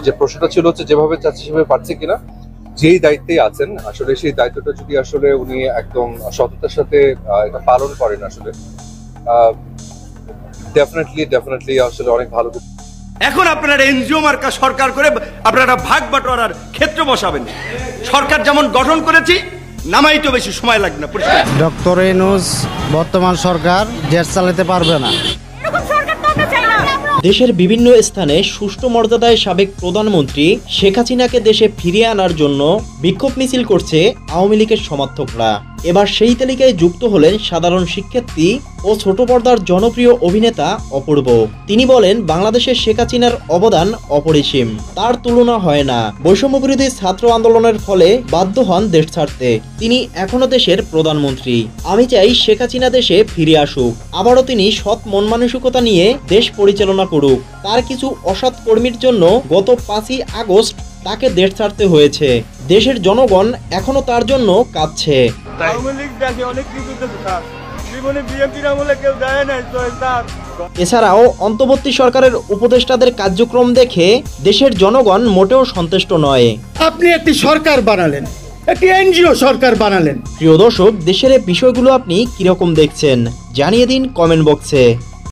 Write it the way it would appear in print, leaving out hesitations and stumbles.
যে প্রশ্নটা ছিল হচ্ছে যেভাবে চাচ্ছি সেভাবে পারছে কিনা, যেই দায়িত্বেই আছেন আসলে সেই দায়িত্বটা যদি আসলে উনি একদম সততার সাথে এটা পালন করেন আসলে ডেফিনেটলি আসলে অনেক ভালো। এখন আপনারা এনজিও মার্কা সরকার করে আপনারা ভাগ বাটোয়ারার ক্ষেত্র বসাবেন। সরকার যেমন গঠন করেছি নামাইতে বেশি সময় লাগবে না। ডক্টর ইউনূস বর্তমান সরকার দেশ চালাতে পারবে না। দেশের বিভিন্ন স্থানে সুষ্ঠু মর্যাদায় সাবেক প্রধানমন্ত্রী শেখ হাসিনাকে দেশে ফিরিয়ে আনার জন্য বিক্ষোভ মিছিল করছে আওয়ামী লীগের সমর্থকরা। এবার সেই তালিকায় যুক্ত হলেন সাধারণ শিক্ষার্থী ও ছোট পর্দার জনপ্রিয় অভিনেতা অপূর্ব। তিনি বলেন, বাংলাদেশের শেখ হাসিনার অবদান অপরিসীম, তার তুলনা হয় না। বৈষম্য বিরোধী ছাত্র আন্দোলনের ফলে বাধ্য হন দেশ ছাড়তে। তিনি এখনো দেশের প্রধানমন্ত্রী। আমি চাই শেখ হাসিনা দেশে ফিরে আসুক, আবারও তিনি সৎ মন মানসিকতা নিয়ে দেশ পরিচালনা করুক। তার কিছু অসৎ কর্মীর জন্য গত 5ই আগস্ট তাকে দেশ ছাড়তে হয়েছে। দেশের জনগণ এখনো তার জন্য কাঁদছে। এছাড়াও অন্তর্বর্তী সরকারের উপদেষ্টাদের কার্যক্রম দেখে দেশের জনগণ মোটেও সন্তুষ্ট নয়। আপনি একটি সরকার বানালেন, একটি এনজিও সরকার বানালেন। প্রিয় দর্শক, দেশের এই বিষয়গুলো আপনি কিরকম দেখছেন জানিয়ে দিন কমেন্ট বক্সে।